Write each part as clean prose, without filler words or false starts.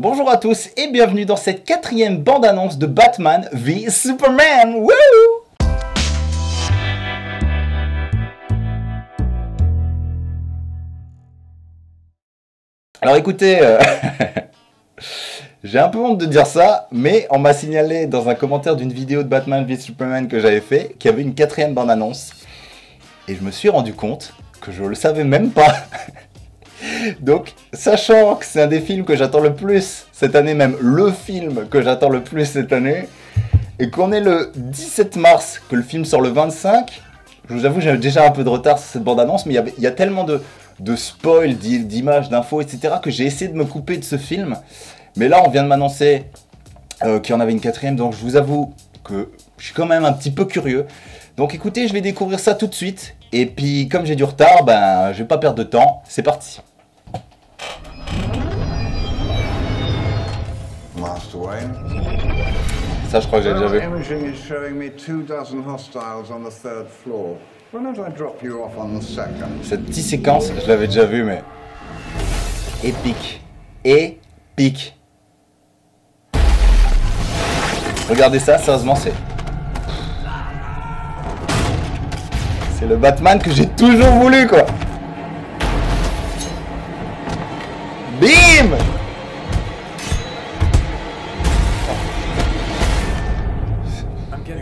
Bonjour à tous et bienvenue dans cette quatrième bande-annonce de Batman v Superman. Wouh! Alors écoutez, j'ai un peu honte de dire ça, mais on m'a signalé dans un commentaire d'une vidéo de Batman v Superman que j'avais fait qu'il y avait une quatrième bande-annonce. Et je me suis rendu compte que je le savais même pas. Donc, sachant que c'est un des films que j'attends le plus cette année, même le film que j'attends le plus cette année, et qu'on est le 17 mars, que le film sort le 25, je vous avoue, j'ai déjà un peu de retard sur cette bande-annonce, mais il y a tellement de spoil, d'images, d'infos, etc., que j'ai essayé de me couper de ce film. Mais là, on vient de m'annoncer qu'il y en avait une quatrième, donc je vous avoue que je suis quand même un petit peu curieux. Donc écoutez, je vais découvrir ça tout de suite, et puis comme j'ai du retard, ben, je vais pas perdre de temps, c'est parti. Master Wayne. Ça, je crois que j'ai déjà vu. Imaging is showing me 24 hostiles on the third floor. Why don't I drop you off on the second? Cette petite séquence, je l'avais déjà vue, mais épique, épique. Regardez ça, sérieusement, c'est le Batman que j'ai toujours voulu, quoi. Bim!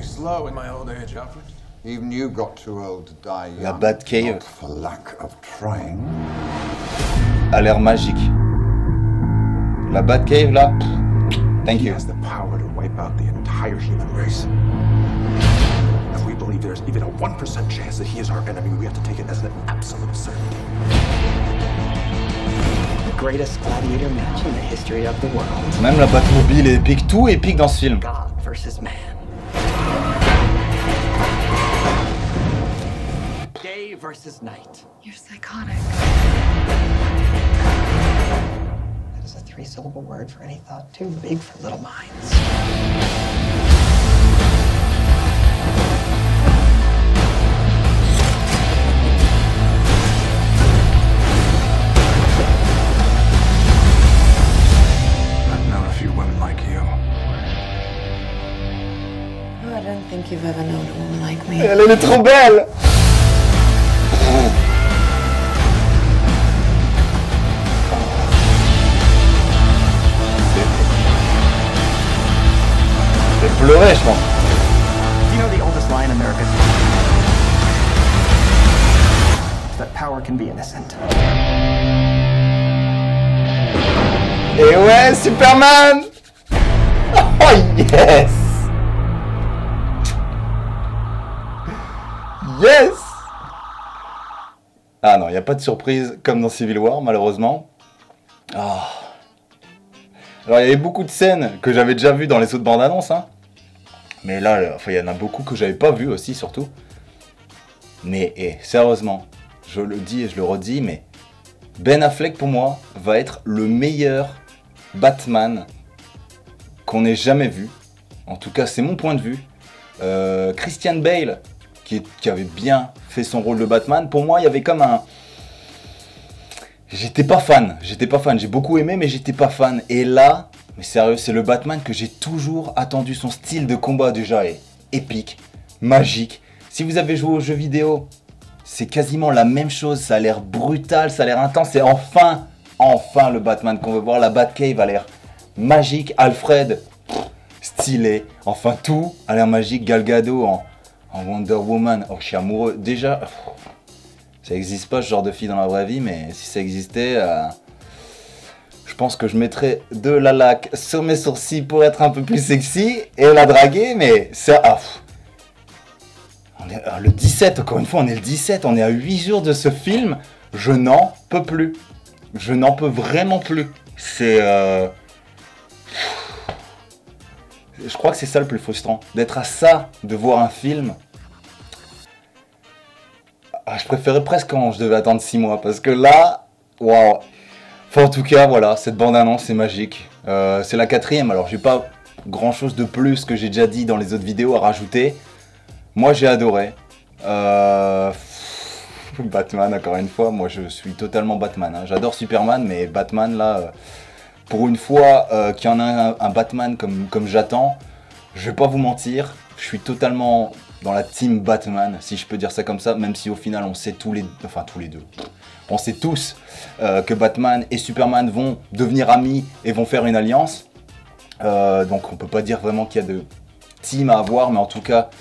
Slow in my old age, Alfred. Even you got too old to die young. La Batcave. Not for lack of trying. A l'air magique. La Batcave, là. Thank He you. has the power to wipe out the entire human race. If we believe there's even a 1% chance that he is our enemy, we have to take it as an absolute certainty. The greatest gladiator match in the history of the world. Même la Batmobile est épique, tout est épique dans ce film. God versus man. Day versus night. You're psychotic. That is a three-syllable word for any thought too big for little minds. I've known a few women like you. Oh, I don't think you've ever known a woman like me. Elle est trop belle! J'ai pleuré, je pense. You know the oldest lie in America? That power can be innocent. Et ouais, Superman! Oh yes! Yes! Ah non, il n'y a pas de surprise comme dans Civil War, malheureusement. Ah. Alors, il y avait beaucoup de scènes que j'avais déjà vues dans les autres bandes annonces, hein. Mais là, enfin, il y en a beaucoup que j'avais pas vues aussi, surtout. Mais, sérieusement, je le dis et je le redis, mais Ben Affleck, pour moi, va être le meilleur Batman qu'on ait jamais vu. En tout cas, c'est mon point de vue. Christian Bale, qui avait bien fait son rôle de Batman, pour moi, il y avait comme un... J'étais pas fan, j'ai beaucoup aimé, mais j'étais pas fan. Et là, mais sérieux, c'est le Batman que j'ai toujours attendu. Son style de combat déjà est épique, magique. Si vous avez joué aux jeux vidéo, c'est quasiment la même chose. Ça a l'air brutal, ça a l'air intense. Et enfin le Batman qu'on veut voir. La Batcave a l'air magique. Alfred, stylé. Enfin, tout a l'air magique. Gal Gadot en Wonder Woman. Oh, je suis amoureux. Déjà, ça n'existe pas ce genre de fille dans la vraie vie, mais si ça existait, je pense que je mettrais de la laque sur mes sourcils pour être un peu plus sexy et la draguer, mais ça... on est, le 17, encore une fois, on est le 17, on est à 8 jours de ce film, je n'en peux plus. Je n'en peux vraiment plus. C'est... Je crois que c'est ça le plus frustrant, d'être à ça, de voir un film... Ah, je préférais presque quand je devais attendre 6 mois, parce que là, waouh. Enfin, en tout cas, voilà, cette bande-annonce, c'est magique. C'est la quatrième, alors j'ai pas grand-chose de plus que j'ai déjà dit dans les autres vidéos à rajouter. Moi, j'ai adoré. Batman, encore une fois, moi je suis totalement Batman. Hein. J'adore Superman, mais Batman, là, pour une fois qu'il y en a un Batman comme j'attends, je vais pas vous mentir, je suis totalement dans la team Batman, si je peux dire ça comme ça, même si au final on sait tous les deux, on sait tous que Batman et Superman vont devenir amis et vont faire une alliance. Donc on peut pas dire vraiment qu'il y a de team à avoir, mais en tout cas,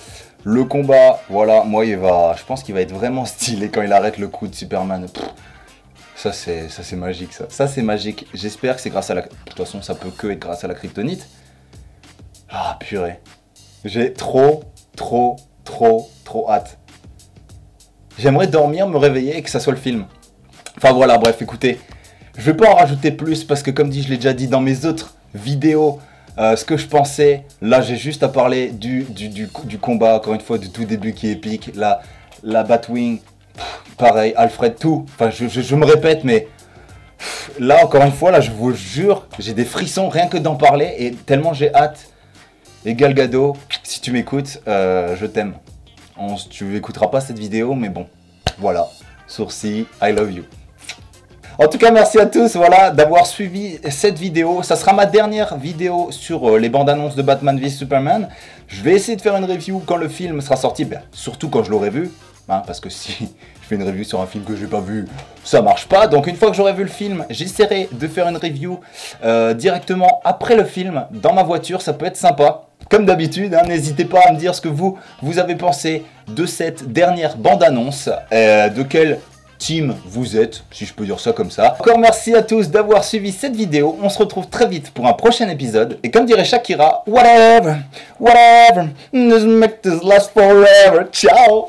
le combat, voilà, moi je pense qu'il va être vraiment stylé quand il arrête le coup de Superman. Ça c'est magique, ça c'est magique. J'espère que c'est grâce à la... De toute façon, ça peut que être grâce à la kryptonite. Ah purée. J'ai trop hâte. J'aimerais dormir, me réveiller et que ça soit le film. Enfin voilà, bref, écoutez. Je vais pas en rajouter plus parce que comme dit, je l'ai déjà dit dans mes autres vidéos, ce que je pensais. Là, j'ai juste à parler du combat, encore une fois, du tout début qui est épique. La Batwing, pareil, Alfred, tout. Enfin, je me répète, mais là, encore une fois, là, je vous jure, j'ai des frissons rien que d'en parler et tellement j'ai hâte. Et Gal Gadot, si tu m'écoutes, je t'aime. Tu n'écouteras pas cette vidéo, mais bon, voilà. Sourcil, I love you. En tout cas, merci à tous voilà, d'avoir suivi cette vidéo. Ça sera ma dernière vidéo sur les bandes annonces de Batman v Superman. Je vais essayer de faire une review quand le film sera sorti, ben, surtout quand je l'aurai vu. Hein, parce que si je fais une review sur un film que je n'ai pas vu, ça marche pas. Donc une fois que j'aurai vu le film, j'essaierai de faire une review directement après le film dans ma voiture. Ça peut être sympa. Comme d'habitude, hein, n'hésitez pas à me dire ce que vous avez pensé de cette dernière bande-annonce, de quel team vous êtes, si je peux dire ça comme ça. Encore merci à tous d'avoir suivi cette vidéo. On se retrouve très vite pour un prochain épisode. Et comme dirait Shakira, whatever, doesn't make this last forever. Ciao.